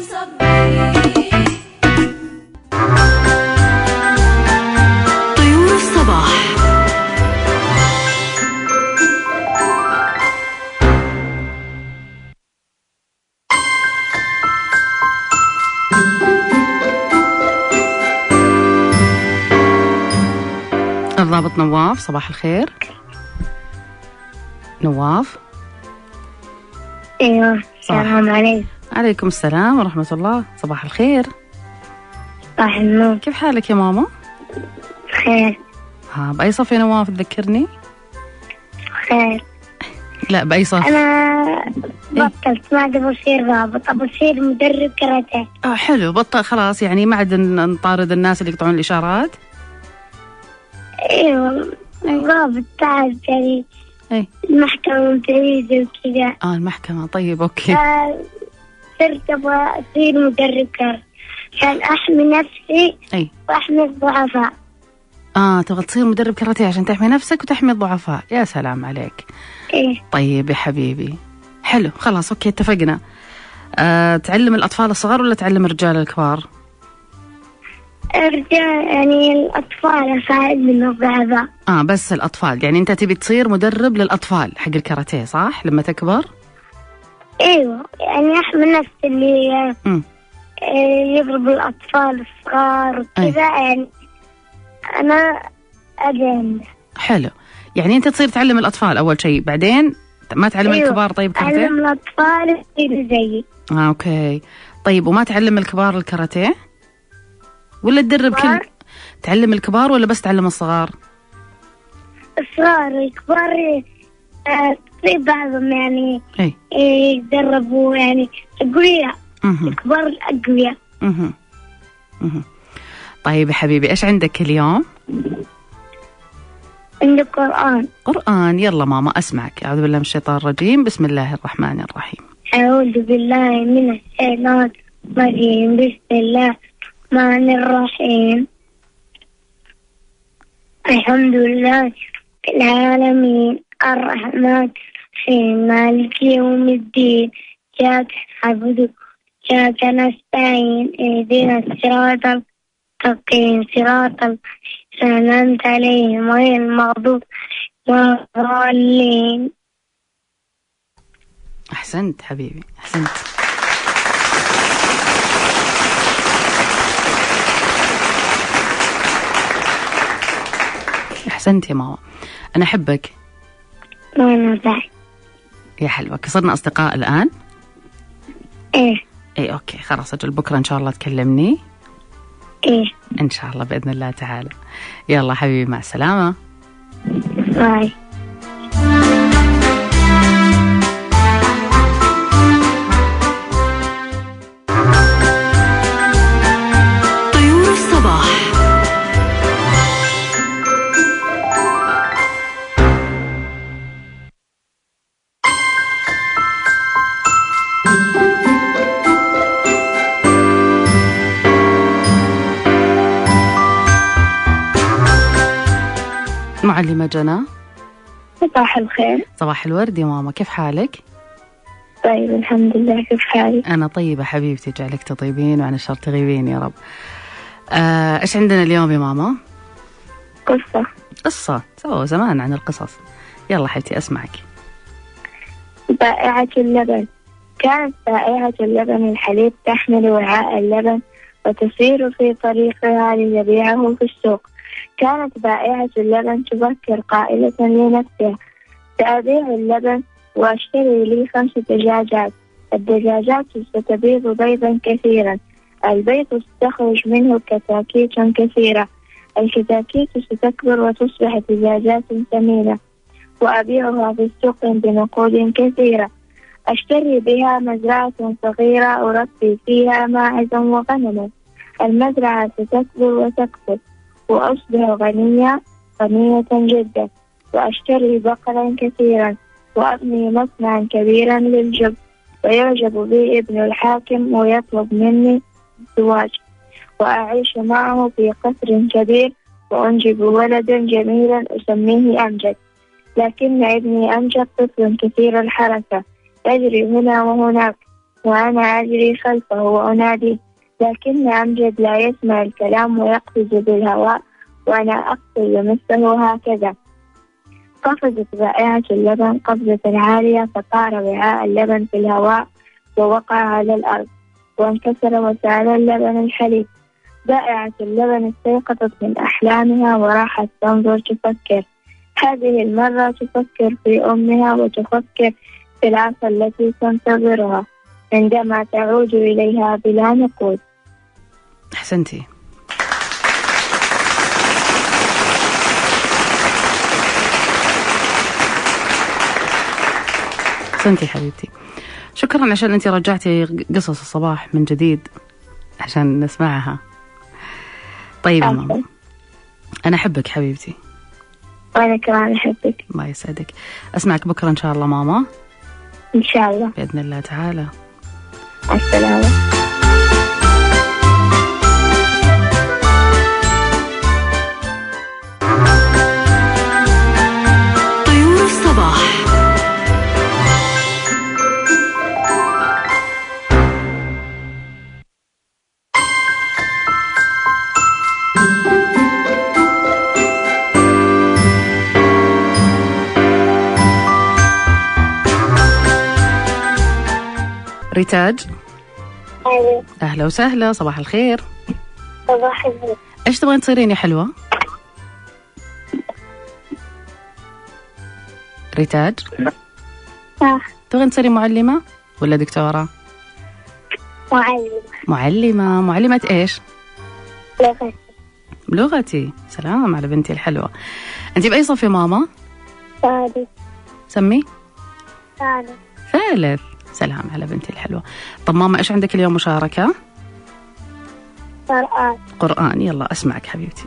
طيور الصباح. الضابط نواف، صباح الخير. نواف. ايوه، السلام عليكم. عليكم السلام ورحمة الله، صباح الخير. صباح النور. كيف حالك يا ماما؟ خير. بأي صف يا نواف تذكرني؟ خير. لا بأي صف؟ أنا بطلت، ما عاد بصير ضابط، بصير مدرب كاراتيه. حلو، بطل خلاص، يعني ما عاد نطارد الناس اللي يقطعون الإشارات؟ ايوه ضابط، تعرف يعني المحكمة بعيدة وكذا. المحكمة، طيب اوكي. صرت ابغى اصير مدرب كاراتيه عشان احمي نفسي واحمي الضعفاء. تبغى تصير مدرب كاراتيه عشان تحمي نفسك وتحمي الضعفاء، يا سلام عليك. طيب يا حبيبي، حلو خلاص اوكي اتفقنا. تعلم الأطفال الصغار ولا تعلم الرجال الكبار؟ الرجال، يعني الأطفال أساعد من الضعفاء. بس الأطفال، يعني أنت تبي تصير مدرب للأطفال حق الكاراتيه صح لما تكبر؟ ايوه، يعني احمي نفسي اللي يضرب الأطفال الصغار وكذا. يعني أنا أدين. حلو، يعني أنت تصير تعلم الأطفال أول شيء، بعدين ما تعلم الكبار. طيب كاراتيه؟ تعلم الأطفال يصيروا زيي. أوكي، طيب وما تعلم الكبار الكاراتيه؟ ولا تدرب تعلم الكبار ولا بس تعلم الصغار؟ الصغار، الكبار في بعضهم يعني يتدربوا، يعني أقوياء. الكبار الأقوياء. طيب يا حبيبي، إيش عندك اليوم؟ عندك قرآن. يلا ماما أسمعك. أعوذ بالله من الشيطان الرجيم، بسم الله الرحمن الرحيم. أعوذ بالله من الشيطان الرجيم، بسم الله الرحمن الرحيم. الحمد لله العالمين، الرحمن الرحيم، مالك يوم الدين، إياك نعبد وإياك نستعين، اهدنا الصراط المستقيم، صراط الذين أنعمت عليهم غير المغضوب والضالين. أحسنت حبيبي، أحسنت. أحسنت يا ماما، أنا أحبك. وأنا بعد. يا حلوة، صرنا أصدقاء الآن؟ إيه أوكي خلاص، أجل بكرة إن شاء الله تكلمني. إن شاء الله بإذن الله تعالى. يلا حبيبي، مع السلامة. باي. طيور الصباح. معلمة جنى، صباح الخير. صباح الورد يا ماما، كيف حالك؟ طيب الحمد لله، كيف حالك؟ أنا طيبة حبيبتي، جعلك تطيبين وعن الشر تغيبين يا رب. إيش عندنا اليوم يا ماما؟ قصة زمان عن القصص. يلا حبيبتي أسمعك. بائعة اللبن. كانت بائعة اللبن الحليب تحمل وعاء اللبن وتسير في طريقها لتبيعه في السوق. كانت بائعة اللبن تفكر قائلة لنفسها: سأبيع اللبن وأشتري لي 5 دجاجات. الدجاجات ستبيض بيضا كثيرا. البيض ستخرج منه كتاكيت كثيرة. الكتاكيت ستكبر وتصبح دجاجات ثمينة، وأبيعها في السوق بنقود كثيرة. أشتري بها مزرعة صغيرة أربي فيها ماعزا وغنما. المزرعة ستكبر وتكبر وأصبح غنية جدا، وأشتري بقرا كثيرا وأبني مصنعا كبيرا للجب. ويعجب بي ابن الحاكم ويطلب مني الزواج، وأعيش معه في قصر كبير وأنجب ولدا جميلا أسميه أمجد. لكن ابني أمجد طفل كثير الحركة، يجري هنا وهناك وأنا أجري خلفه وأنادي، لكن أمجد لا يسمع الكلام ويقفز بالهواء وأنا أقفز مثله هكذا. قفزت بائعة اللبن قفزة عالية فطار وعاء اللبن في الهواء ووقع على الأرض وانكسر وسال اللبن الحليب. بائعة اللبن استيقظت من أحلامها وراحت تنظر تفكر. هذه المرة تفكر في أمها وتفكر في العصا التي تنتظرها عندما تعود إليها بلا نقود. أحسنتي. أحسنتي حبيبتي، شكرا عشان أنت رجعتي قصص الصباح من جديد عشان نسمعها. طيب ماما، أنا أحبك حبيبتي. وأنا كمان أحبك. الله يسعدك، أسمعك بكرة إن شاء الله ماما. إن شاء الله بإذن الله تعالى. السلامة. طيور الصباح. ريتاج، أيوة. أهلا وسهلا، صباح الخير. صباح الخير. إيش تبغين تصيرين يا حلوة؟ ريتاج، صح. تبغين تصيرين معلمة ولا دكتورة؟ معلمة إيش؟ لغتي. لغتي. سلام على بنتي الحلوة. أنت بأي صف يا ماما؟ ثالث. سمي؟ ثالث. ثالث. سلام على بنتي الحلوة. طب ماما إيش عندك اليوم مشاركة؟ قرآن. يلا أسمعك حبيبتي.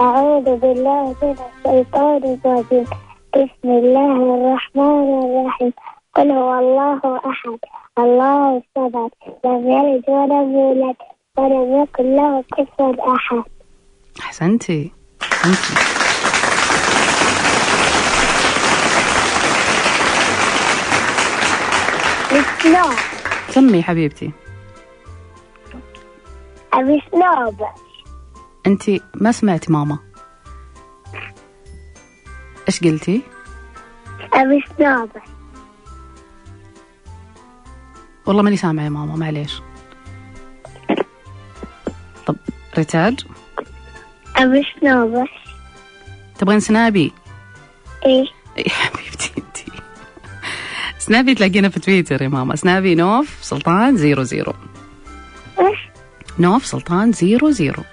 أعوذ بالله من الشيطان الرجيم. بسم الله الرحمن الرحيم. قل هو الله أحد الله الصمد لم يلد ولم يولد ولم يكن له كفوا أحد. أحسنتي. سنوب. سمي حبيبتي. أبي سنوب. أنتي ما سمعتي ماما، إيش قلتي؟ أبي سنوب. والله ماني سامعة يا ماما، معليش. طب ريتاج، أبي سنوب. تبغين سنابي؟ إيه حبيبتي انتي. سنابي تلاقينا في تويتر يا ماما، سنابي نوف سلطان 00. نوف سلطان 00.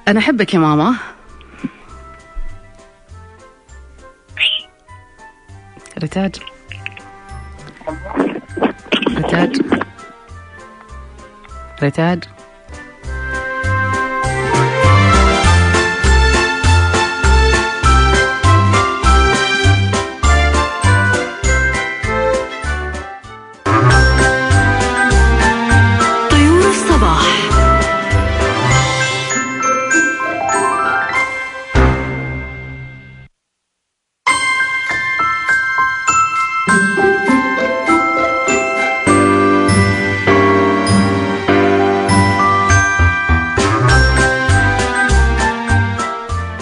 أنا أحبك يا ماما. ريتاج، ريتاج. طيور الصباح.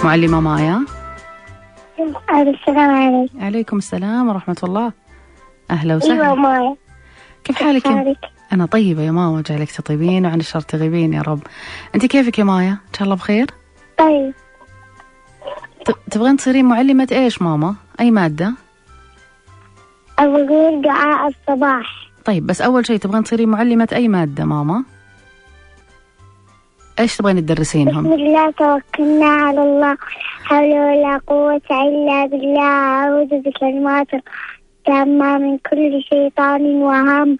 معلمة مايا. السلام عليكم. عليكم السلام ورحمة الله. أهلا وسهلا. أيوة مايا، كيف حالك؟ أنا طيبة يا ماما، جعلك تطيبين وعن الشر تغيبين يا رب. أنت كيفك يا مايا؟ إن شاء الله بخير. طيب. تبغين تصيرين معلمة إيش ماما؟ أي مادة؟ أقول دعاء الصباح. طيب بس أول شيء تبغين تصيرين معلمة أي مادة ماما؟ إيش تبغين تدرسينهم؟ بسم الله توكلنا على الله، حول ولا قوة إلا بالله. أعوذ بكلمات التامة من كل شيطان وهم،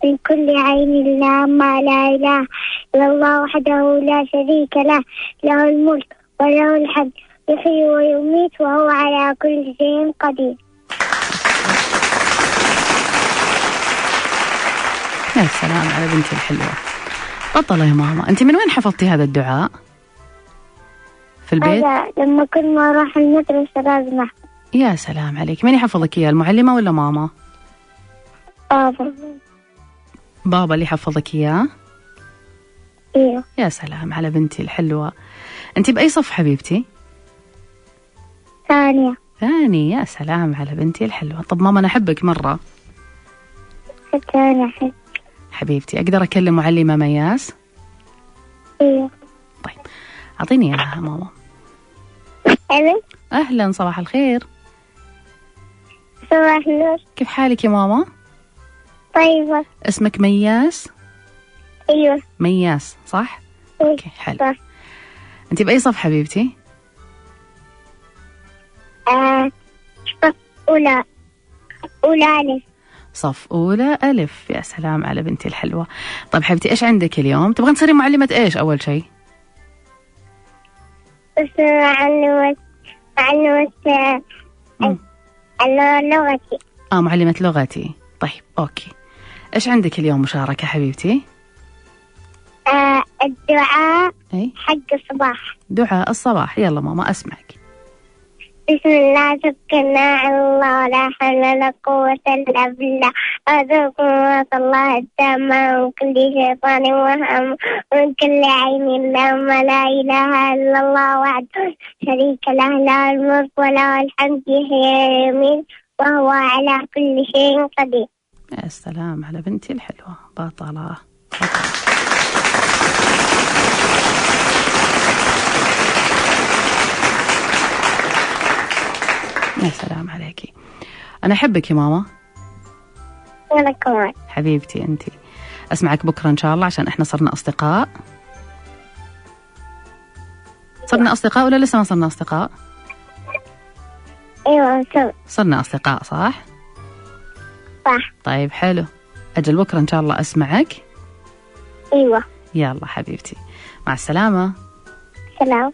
من كل عين لامة. لا إله إلا الله وحده لا شريك له، له الملك وله الحمد، يحيي ويميت وهو على كل شيء قدير. يا سلام على بنتي الحلوة. بطلة يا ماما. أنت من وين حفظتي هذا الدعاء؟ في البيت؟ هذا لما كنا نروح المدرسة لازم. يا سلام عليك. مين يحفظك إياه، المعلمة ولا ماما؟ بابا. بابا اللي يحفظك إياه؟ ايوه. يا سلام على بنتي الحلوة. أنت بأي صف حبيبتي؟ ثانية. ثاني. يا سلام على بنتي الحلوة. طب ماما أنا أحبك مرة. ثانية أحب. حبيبتي أقدر أكلم معلمة مياس؟ ايوه. طيب أعطيني إياها ماما. ألو. أهلا، صباح الخير. صباح النور. كيف حالك يا ماما؟ طيبة. اسمك مياس؟ ايوه. مياس صح؟ أوكي حلو. صح. أنت بأي صف حبيبتي؟ صف أولى ألف. صف أولى ألف. يا سلام على بنتي الحلوة. طيب حبيبتي إيش عندك اليوم؟ تبغين تصيري معلمة إيش أول شيء؟ بس معلمة لغتي. معلمة لغتي. طيب أوكي. إيش عندك اليوم مشاركة حبيبتي؟ الدعاء أي حق الصباح. دعاء الصباح. يلا ماما أسمعك. بسم الله توكلنا على الله ولا حول ولا قوة إلا بالله. أعوذ الله التامة من كل شيطان وهم ومن كل عين لامة. لا إله إلا الله وحده شريك له، له الملك وله الحمد يحيي ويميت وهو على كل شيء قدير. يا سلام على بنتي الحلوة. بطلة. يا سلام عليكي. أنا أحبك يا ماما. وأنا كمان حبيبتي أنتي. أسمعك بكرة إن شاء الله عشان إحنا صرنا أصدقاء. صرنا أصدقاء ولا لسه ما صرنا أصدقاء؟ أيوة صرنا أصدقاء صح؟ صح. طيب حلو. أجل بكرة إن شاء الله أسمعك. أيوة. يلا حبيبتي مع السلامة. سلام.